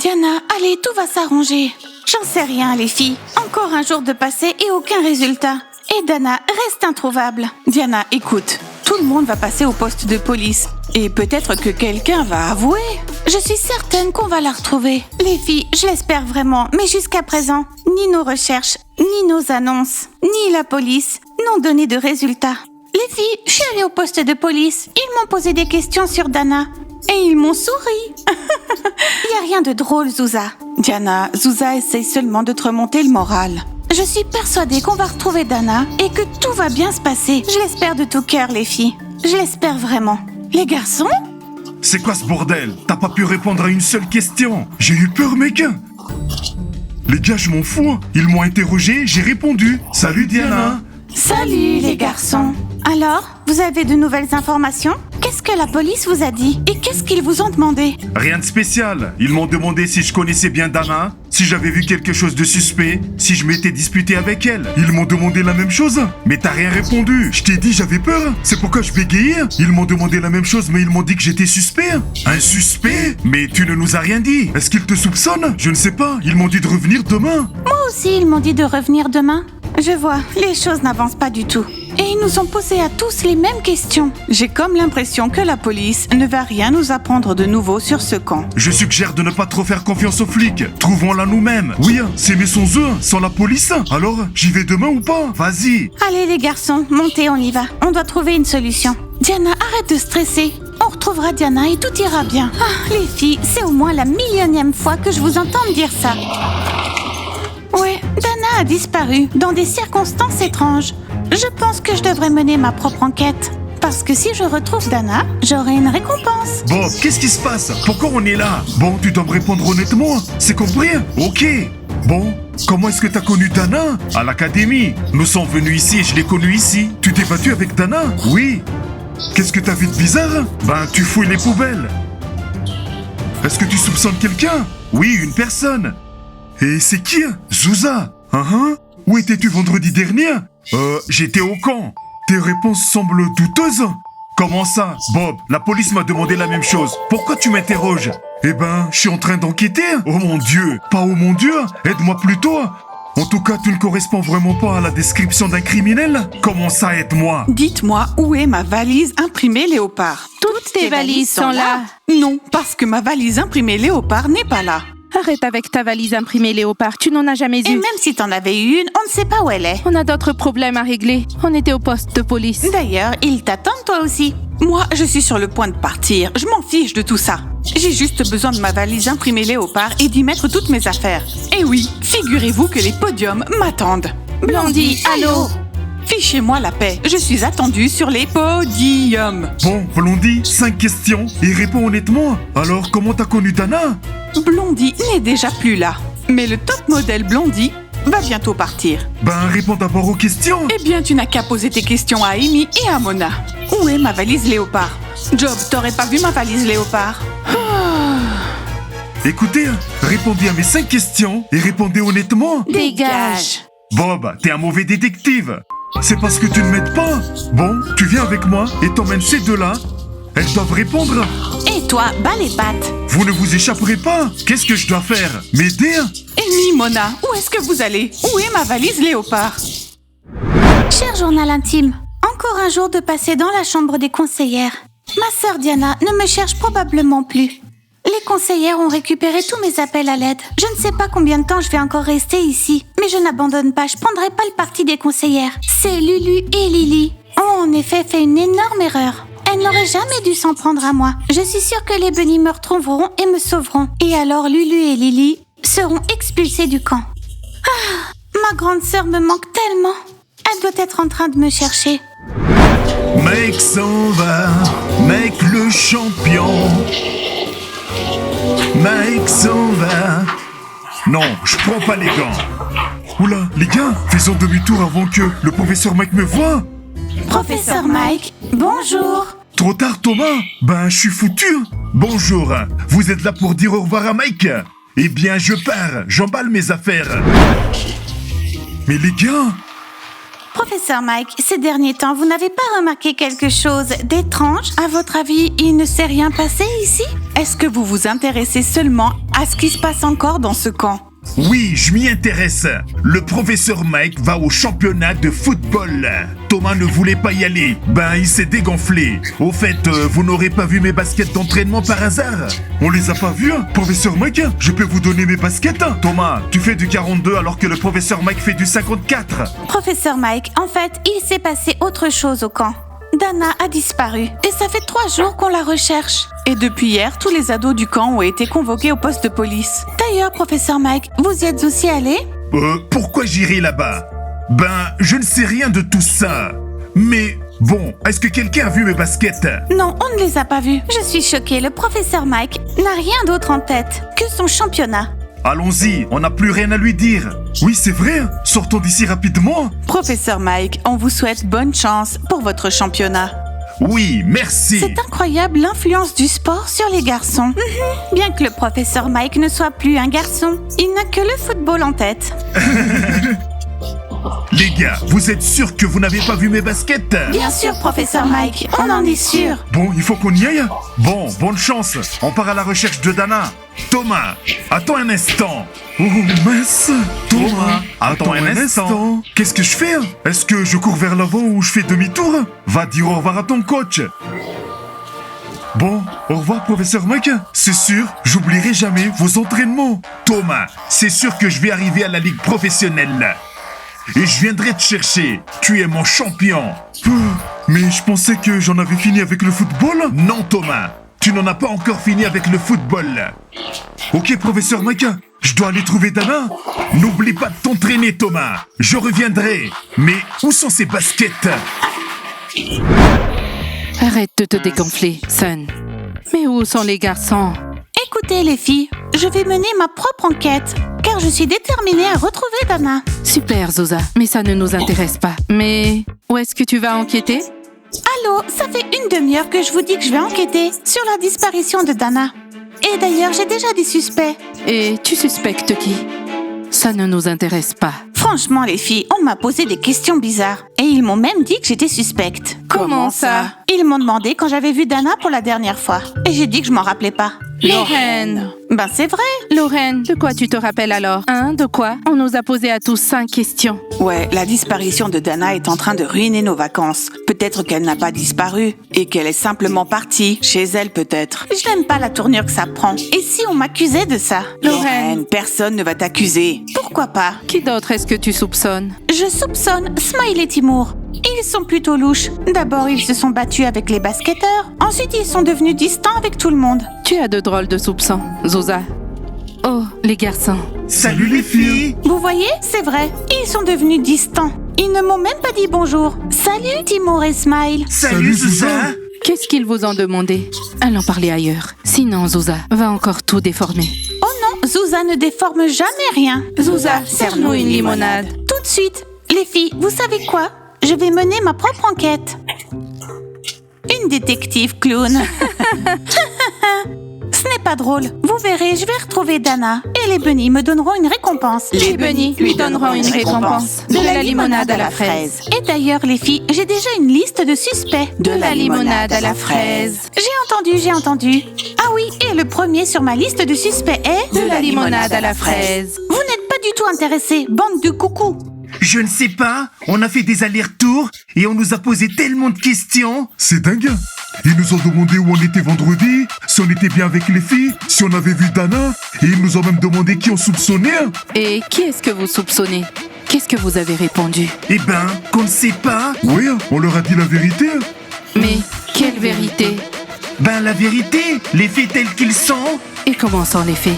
Diana, allez, tout va s'arranger. J'en sais rien, les filles. Encore un jour de passé et aucun résultat. Et Dana reste introuvable. Diana, écoute, tout le monde va passer au poste de police. Et peut-être que quelqu'un va avouer. Je suis certaine qu'on va la retrouver. Les filles, je l'espère vraiment, mais jusqu'à présent, ni nos recherches, ni nos annonces, ni la police n'ont donné de résultats. Les filles, je suis allée au poste de police. Ils m'ont posé des questions sur Dana. Et ils m'ont souri. Il n'y a rien de drôle, Zouza. Diana, Zouza essaye seulement de te remonter le moral. Je suis persuadée qu'on va retrouver Dana et que tout va bien se passer. Je l'espère de tout cœur, les filles. Je l'espère vraiment. Les garçons? C'est quoi ce bordel? T'as pas pu répondre à une seule question. J'ai eu peur, mec. Les gars, je m'en fous. Ils m'ont interrogé, j'ai répondu. Salut, Diana. Salut, les garçons. Alors, vous avez de nouvelles informations? Qu'est-ce que la police vous a dit? Et qu'est-ce qu'ils vous ont demandé? Rien de spécial. Ils m'ont demandé si je connaissais bien Dana, si j'avais vu quelque chose de suspect, si je m'étais disputé avec elle. Ils m'ont demandé la même chose, mais t'as rien répondu. Je t'ai dit j'avais peur. C'est pourquoi je bégayais. Ils m'ont demandé la même chose, mais ils m'ont dit que j'étais suspect. Un suspect? Mais tu ne nous as rien dit. Est-ce qu'ils te soupçonnent? Je ne sais pas. Ils m'ont dit de revenir demain. Moi aussi, ils m'ont dit de revenir demain. Je vois, les choses n'avancent pas du tout. Et ils nous ont posé à tous les mêmes questions. J'ai comme l'impression que la police ne va rien nous apprendre de nouveau sur ce camp. Je suggère de ne pas trop faire confiance aux flics. Trouvons-la nous-mêmes. Oui, c'est mais sans eux, sans la police. Alors, j'y vais demain ou pas? Vas-y. Allez les garçons, montez, on y va. On doit trouver une solution. Diana, arrête de stresser. On retrouvera Diana et tout ira bien. Ah, les filles, c'est au moins la millionième fois que je vous entends dire ça. Ouais, Dana a disparu dans des circonstances étranges. Je pense que je devrais mener ma propre enquête. Parce que si je retrouve Dana, j'aurai une récompense. Bon, qu'est-ce qui se passe? Pourquoi on est là? Bon, tu dois me répondre honnêtement. C'est compris? Ok. Bon, comment est-ce que t'as connu Dana? À l'académie. Nous sommes venus ici et je l'ai connue ici. Tu t'es battu avec Dana? Oui. Qu'est-ce que t'as vu de bizarre? Ben, tu fouilles les poubelles. Est-ce que tu soupçonnes quelqu'un? Oui, une personne. Et c'est qui? Zouza. Où étais-tu vendredi dernier? J'étais au camp. Tes réponses semblent douteuses. Comment ça? Bob, la police m'a demandé la même chose. Pourquoi tu m'interroges? Eh ben, je suis en train d'enquêter. Oh mon Dieu. Pas oh mon Dieu. Aide-moi plutôt. En tout cas, tu ne corresponds vraiment pas à la description d'un criminel. Comment ça, aide-moi? Dites-moi, où est ma valise imprimée Léopard? Toutes tes valises sont là. Non, parce que ma valise imprimée Léopard n'est pas là. Arrête avec ta valise imprimée Léopard, tu n'en as jamais Et eu. même si t'en avais eu une, on ne sait pas où elle est. On a d'autres problèmes à régler. On était au poste de police. D'ailleurs, ils t'attendent toi aussi. Moi, je suis sur le point de partir. Je m'en fiche de tout ça. J'ai juste besoin de ma valise imprimée Léopard et d'y mettre toutes mes affaires. Et oui, figurez-vous que les podiums m'attendent. Blondie, allô? Fichez-moi la paix. Je suis attendue sur les podiums. Bon, Blondie, 5 questions et réponds honnêtement. Alors, comment t'as connu Dana? Blondie n'est déjà plus là. Mais le top modèle Blondie va bientôt partir. Ben, réponds d'abord aux questions. Eh bien, tu n'as qu'à poser tes questions à Amy et à Mona. Où est ma valise Léopard? Job, t'aurais pas vu ma valise Léopard? Écoutez, répondez à mes 5 questions et répondez honnêtement. Dégage. Bob, t'es un mauvais détective. C'est parce que tu ne m'aides pas. Bon, tu viens avec moi et t'emmènes ces deux-là. Elles doivent répondre. Et toi, bats les pattes. Vous ne vous échapperez pas. Qu'est-ce que je dois faire? M'aider? Amy, Mona, où est-ce que vous allez? Où est ma valise Léopard? Cher journal intime, encore un jour de passer dans la chambre des conseillères. Ma sœur Diana ne me cherche probablement plus. Les conseillères ont récupéré tous mes appels à l'aide. Je ne sais pas combien de temps je vais encore rester ici, mais je n'abandonne pas, je prendrai pas le parti des conseillères. C'est Lulu et Lily ont en effet fait une énorme erreur. Elles n'auraient jamais dû s'en prendre à moi. Je suis sûre que les bunnies me retrouveront et me sauveront. Et alors Lulu et Lily seront expulsées du camp. Ah, ma grande sœur me manque tellement. Elle doit être en train de me chercher. Mec s'en va, mec le champion. Mike s'en va. Non, je prends pas les gants. Oula, les gars, faisons demi-tour avant que le professeur Mike me voie. Professeur Mike, bonjour. Trop tard, Thomas. Ben, je suis foutu. Bonjour, vous êtes là pour dire au revoir à Mike? Eh bien, je pars, j'emballe mes affaires. Mais les gars, Professeur Mike, ces derniers temps, vous n'avez pas remarqué quelque chose d'étrange? À votre avis, il ne s'est rien passé ici? Est-ce que vous vous intéressez seulement à ce qui se passe encore dans ce camp? Oui, je m'y intéresse. Le professeur Mike va au championnat de football. Thomas ne voulait pas y aller. Ben, il s'est dégonflé. Au fait, vous n'aurez pas vu mes baskets d'entraînement par hasard? On les a pas vus, hein, professeur Mike? Je peux vous donner mes baskets? Thomas, tu fais du 42 alors que le professeur Mike fait du 54. Professeur Mike, en fait, il s'est passé autre chose au camp. Dana a disparu et ça fait 3 jours qu'on la recherche. Et depuis hier, tous les ados du camp ont été convoqués au poste de police. D'ailleurs, professeur Mike, vous y êtes aussi allé? Pourquoi j'irai là-bas? Ben, je ne sais rien de tout ça. Mais, bon, est-ce que quelqu'un a vu mes baskets? Non, on ne les a pas vus. Je suis choquée, le professeur Mike n'a rien d'autre en tête que son championnat. Allons-y, on n'a plus rien à lui dire. Oui, c'est vrai, sortons d'ici rapidement. Professeur Mike, on vous souhaite bonne chance pour votre championnat. Oui, merci. C'est incroyable l'influence du sport sur les garçons. Bien que le professeur Mike ne soit plus un garçon, il n'a que le football en tête. Les gars, vous êtes sûrs que vous n'avez pas vu mes baskets? Bien sûr, professeur Mike, on en est sûr. Bon, il faut qu'on y aille. Bon, bonne chance. On part à la recherche de Dana. Thomas, attends un instant. Oh, mince. Thomas, attends un instant. Qu'est-ce que je fais? Est-ce que je cours vers l'avant ou je fais demi-tour? Va dire au revoir à ton coach. Bon, au revoir, professeur Mike. C'est sûr, j'oublierai jamais vos entraînements. Thomas, c'est sûr que je vais arriver à la ligue professionnelle. Et je viendrai te chercher. Tu es mon champion. Mais je pensais que j'en avais fini avec le football. Non, Thomas. Tu n'en as pas encore fini avec le football. Ok, professeur Mike, je dois aller trouver Dana. N'oublie pas de t'entraîner, Thomas. Je reviendrai. Mais où sont ces baskets? Arrête de te dégonfler, Sun. Mais où sont les garçons? Écoutez les filles, je vais mener ma propre enquête, car je suis déterminée à retrouver Dana. Super, Zosa, mais ça ne nous intéresse pas. Mais où est-ce que tu vas enquêter? Allô, ça fait une demi-heure que je vous dis que je vais enquêter sur la disparition de Dana. Et d'ailleurs, j'ai déjà des suspects. Et tu suspectes qui? Ça ne nous intéresse pas. Franchement, les filles, on m'a posé des questions bizarres. Et ils m'ont même dit que j'étais suspecte. Comment ça? Ils m'ont demandé quand j'avais vu Dana pour la dernière fois. Et j'ai dit que je m'en rappelais pas. Lorraine! Ben c'est vrai. Lorraine, de quoi tu te rappelles alors? Hein, de quoi? On nous a posé à tous 5 questions. Ouais, la disparition de Dana est en train de ruiner nos vacances. Peut-être qu'elle n'a pas disparu et qu'elle est simplement partie. Chez elle peut-être. Je n'aime pas la tournure que ça prend. Et si on m'accusait de ça? Lorraine, personne ne va t'accuser. Pourquoi pas? Qui d'autre est-ce que tu soupçonnes? Je soupçonne Smile et Timur. Ils sont plutôt louches. D'abord, ils se sont battus avec les basketteurs. Ensuite, ils sont devenus distants avec tout le monde. Tu as de drôles de soupçons, Zosa. Oh, les garçons. Salut les filles. Vous voyez, c'est vrai. Ils sont devenus distants. Ils ne m'ont même pas dit bonjour. Salut Timur et Smile. Salut Zosa. Qu'est-ce qu'ils vous ont demandé? Allons parler ailleurs. Sinon, Zosa va encore tout déformer. Oh non, Zosa ne déforme jamais rien. Zosa, serre-nous une limonade. Tout de suite. Les filles, vous savez quoi? Je vais mener ma propre enquête. Une détective clown. Ce n'est pas drôle. Vous verrez, je vais retrouver Dana. Et les bunnies me donneront une récompense. Les bunnies lui donneront une récompense. De la limonade à la fraise. Et d'ailleurs, les filles, j'ai déjà une liste de suspects. De la limonade à la fraise. J'ai entendu. Ah oui, et le premier sur ma liste de suspects est... De la limonade à la fraise. Vous n'êtes pas du tout intéressés, bande de coucous. Je ne sais pas, on a fait des allers-retours et on nous a posé tellement de questions. C'est dingue. Ils nous ont demandé où on était vendredi, si on était bien avec les filles, si on avait vu Dana, et ils nous ont même demandé qui on soupçonnait. Et qui est-ce que vous soupçonnez? Qu'est-ce que vous avez répondu? Eh ben, qu'on ne sait pas. Oui, on leur a dit la vérité. Mais quelle vérité? Ben la vérité, les faits tels qu'ils sont. Et comment sont les faits?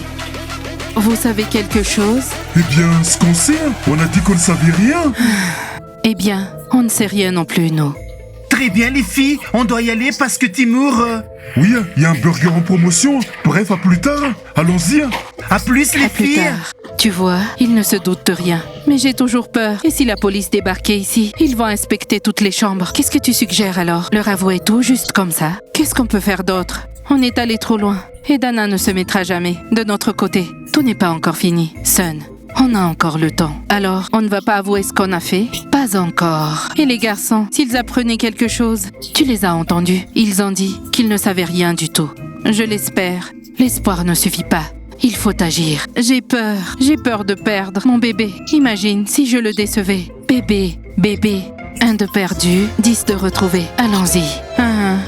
Vous savez quelque chose? Eh bien, ce qu'on sait, on a dit qu'on ne savait rien. Eh bien, on ne sait rien non plus, nous. Très bien les filles, on doit y aller parce que Timur... Oui, il y a un burger en promotion. Bref, à plus tard. Allons-y. À plus les À plus filles. tard. Tu vois, ils ne se doutent de rien. Mais j'ai toujours peur. Et si la police débarquait ici, ils vont inspecter toutes les chambres. Qu'est-ce que tu suggères alors? Leur avouer tout juste comme ça? Qu'est-ce qu'on peut faire d'autre? On est allé trop loin. Et Dana ne se mettra jamais de notre côté. Tout n'est pas encore fini. Sun, On a encore le temps. Alors, on ne va pas avouer ce qu'on a fait? Pas encore. Et les garçons, s'ils apprenaient quelque chose, tu les as entendus. Ils ont dit qu'ils ne savaient rien du tout. Je l'espère. L'espoir ne suffit pas. Il faut agir. J'ai peur de perdre mon bébé. Imagine si je le décevais. Bébé. 1 de perdu, 10 de retrouvé. Allons-y.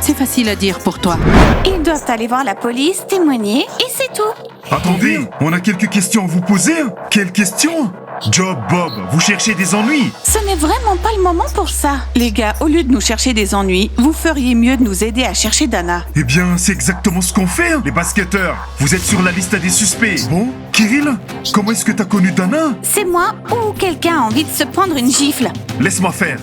C'est facile à dire pour toi. Ils doivent aller voir la police, témoigner, et c'est tout. Attendez, on a quelques questions à vous poser. Quelles questions? Job, Bob, vous cherchez des ennuis? Ce n'est vraiment pas le moment pour ça. Les gars, au lieu de nous chercher des ennuis, vous feriez mieux de nous aider à chercher Dana. Eh bien, c'est exactement ce qu'on fait, les basketteurs. Vous êtes sur la liste des suspects. Bon, Kirill, comment est-ce que t'as connu Dana? C'est moi ou quelqu'un a envie de se prendre une gifle? Laisse-moi faire.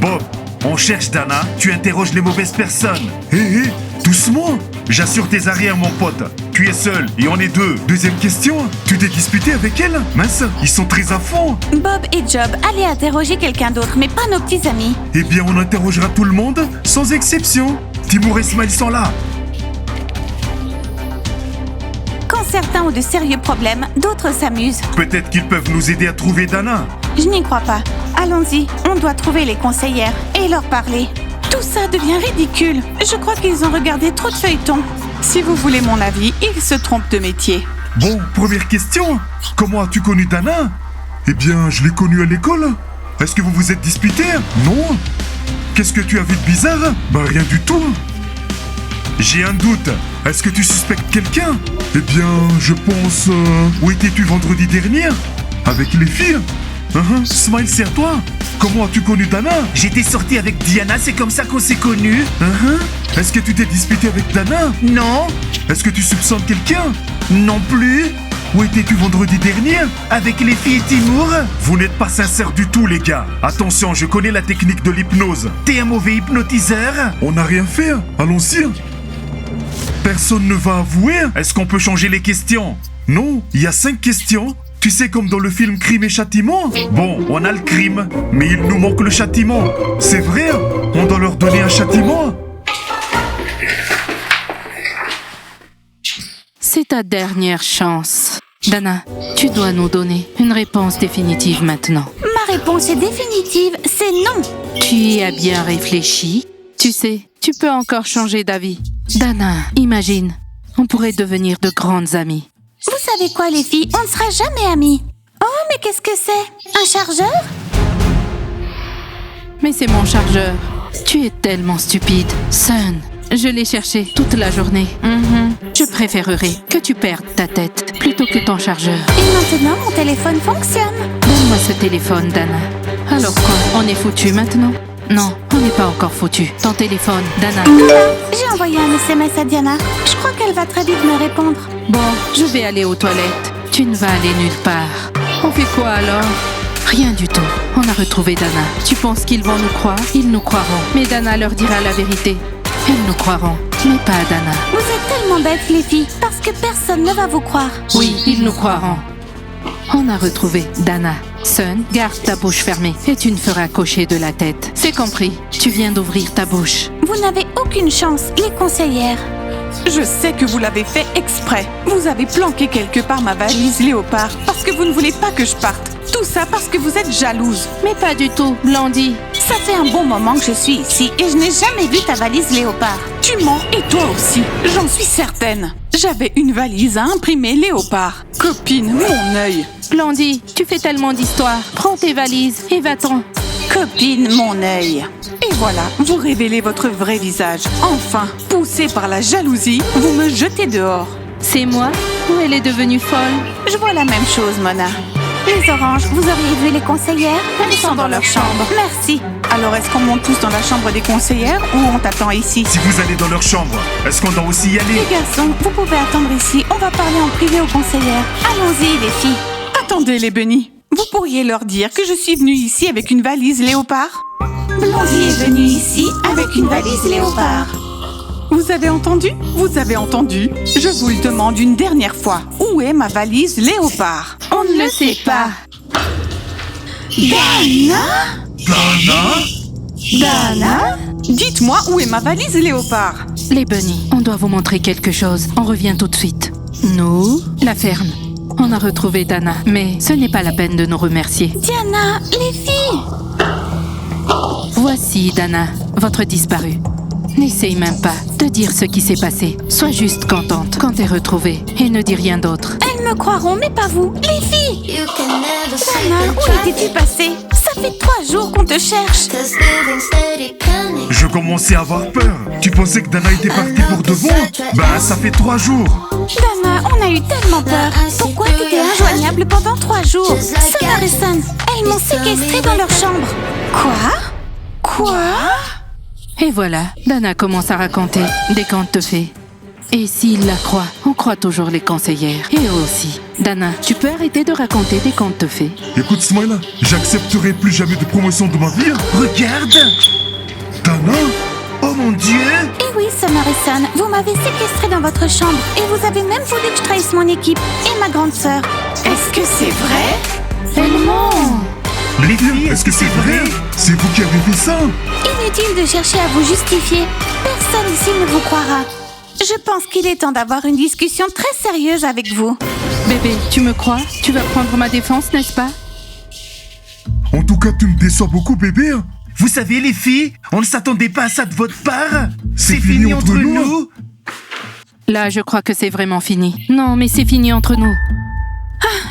Bob, on cherche Dana, tu interroges les mauvaises personnes. Hé, doucement. J'assure tes arrières, mon pote. Tu es seul et on est deux. Deuxième question, tu t'es disputé avec elle? Mince, ils sont très à fond. Bob et Job, allez interroger quelqu'un d'autre, mais pas nos petits amis. Eh bien, on interrogera tout le monde, sans exception. Timur et Smile sont là. Quand certains ont de sérieux problèmes, d'autres s'amusent. Peut-être qu'ils peuvent nous aider à trouver Dana. Je n'y crois pas. Allons-y, on doit trouver les conseillères et leur parler. Tout ça devient ridicule. Je crois qu'ils ont regardé trop de feuilletons. Si vous voulez mon avis, ils se trompent de métier. Bon, première question. Comment as-tu connu Dana? Eh bien, je l'ai connue à l'école. Est-ce que vous vous êtes disputé? Non. Qu'est-ce que tu as vu de bizarre? Bah, rien du tout. J'ai un doute. Est-ce que tu suspectes quelqu'un? Eh bien, je pense... Où étais-tu vendredi dernier? Avec les filles? Smile, c'est à toi. Comment as-tu connu Dana? J'étais sorti avec Diana, c'est comme ça qu'on s'est connus. Est-ce que tu t'es disputé avec Dana? Non, Est-ce que tu soupçonnes quelqu'un? non plus. Où étais-tu vendredi dernier? Avec les filles et Timur. Vous n'êtes pas sincères du tout, les gars. Attention, je connais la technique de l'hypnose. T'es un mauvais hypnotiseur. On n'a rien fait. Allons-y. Personne ne va avouer. Est-ce qu'on peut changer les questions? Non, il y a 5 questions. Tu sais, comme dans le film Crime et Châtiment? Bon, on a le crime, mais il nous manque le châtiment. C'est vrai? On doit leur donner un châtiment? C'est ta dernière chance. Dana, tu dois nous donner une réponse définitive maintenant. Ma réponse est définitive, c'est non. Tu y as bien réfléchi? Tu sais, tu peux encore changer d'avis. Dana, imagine, on pourrait devenir de grandes amies. Vous savez quoi, les filles? On ne sera jamais amis. Oh, mais qu'est-ce que c'est? Un chargeur? Mais c'est mon chargeur. Tu es tellement stupide. Sun, je l'ai cherché toute la journée. Je préférerais que tu perdes ta tête plutôt que ton chargeur. Et maintenant, mon téléphone fonctionne. Donne-moi ce téléphone, Dana. Alors quoi? On est foutu maintenant? Non, on n'est pas encore foutu. Ton téléphone, Dana. J'ai envoyé un SMS à Diana. Je crois qu'elle va très vite me répondre. Bon, je vais aller aux toilettes. Tu ne vas aller nulle part. On fait quoi alors? Rien du tout. On a retrouvé Dana. Tu penses qu'ils vont nous croire? Ils nous croiront. Mais Dana leur dira la vérité. Elles nous croiront, mais pas Dana. Vous êtes tellement bêtes, les filles, parce que personne ne va vous croire. Oui, ils nous croiront. On a retrouvé Dana. Sun, garde ta bouche fermée et tu ne feras cocher de la tête. C'est compris. Tu viens d'ouvrir ta bouche. Vous n'avez aucune chance, les conseillères. Je sais que vous l'avez fait exprès. Vous avez planqué quelque part ma valise léopard parce que vous ne voulez pas que je parte. Tout ça parce que vous êtes jalouse. Mais pas du tout, Blondie. Ça fait un bon moment que je suis ici et je n'ai jamais vu ta valise léopard. Tu mens et toi aussi, j'en suis certaine. J'avais une valise à imprimer léopard. Copine, mon œil. Blondie, tu fais tellement d'histoires. Prends tes valises et va-t'en. Copine, mon œil. Et voilà, vous révélez votre vrai visage. Enfin, poussée par la jalousie, vous me jetez dehors. C'est moi ou elle est devenue folle? Je vois la même chose, Mona. Les oranges, vous auriez vu les conseillères? Elles sont dans leur chambre. Merci. Alors est-ce qu'on monte tous dans la chambre des conseillères ou on t'attend ici? Si vous allez dans leur chambre, est-ce qu'on doit aussi y aller? Les garçons, vous pouvez attendre ici. On va parler en privé aux conseillères. Allons-y, les filles. Attendez, les bunnies. Vous pourriez leur dire que je suis venue ici avec une valise léopard? Blondie est venue ici avec une valise léopard. Vous avez entendu? Vous avez entendu? Je vous le demande une dernière fois. Où est ma valise léopard? On ne le sait pas. Dana? Dana? Dites-moi où est ma valise léopard? Les bunnies, on doit vous montrer quelque chose. On revient tout de suite. Nous, la ferme. On a retrouvé Dana, mais ce n'est pas la peine de nous remercier. Diana, les filles! Voici, Dana, votre disparue. N'essaye même pas de dire ce qui s'est passé. Sois juste contente quand t'es retrouvée et ne dis rien d'autre. Elles me croiront, mais pas vous. Les filles! Dana, où étais-tu passée? Ça fait 3 jours qu'on te cherche. Je commençais à avoir peur. Tu pensais que Dana était partie pour de bon? Ben, ça fait 3 jours. Dana, on a eu tellement peur. Pourquoi t'étais injoignable pendant 3 jours? Summer et Son, elles m'ont séquestrée dans leur chambre. Quoi? Et voilà, Dana commence à raconter des contes de fées. Et s'il la croit, on croit toujours les conseillères. Et eux aussi. Dana, tu peux arrêter de raconter des contes de fées? Écoute, Smile, j'accepterai plus jamais de promotion de ma vie. Regarde! Dana? Oh mon Dieu! Et oui, Summer et Son, vous m'avez séquestrée dans votre chambre. Et vous avez même voulu que je trahisse mon équipe et ma grande sœur. Est-ce que c'est vrai? Elles ment! Les filles, est-ce que c'est vrai? C'est vous qui avez fait ça? Inutile de chercher à vous justifier. Personne ici ne vous croira. Je pense qu'il est temps d'avoir une discussion très sérieuse avec vous. Bébé, tu me crois? Tu vas prendre ma défense, n'est-ce pas? En tout cas, tu me déçois beaucoup, bébé. Vous savez les filles, on ne s'attendait pas à ça de votre part. C'est fini entre nous. Là, je crois que c'est vraiment fini. Non, mais c'est fini entre nous.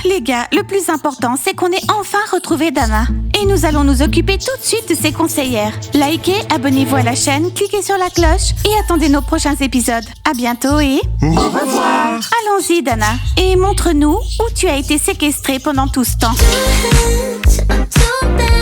Les gars, le plus important, c'est qu'on ait enfin retrouvé Dana. Et nous allons nous occuper tout de suite de ses conseillères. Likez, abonnez-vous à la chaîne, cliquez sur la cloche et attendez nos prochains épisodes. À bientôt et... Au revoir. Allons-y, Dana. Et montre-nous où tu as été séquestrée pendant tout ce temps. I'm so bad.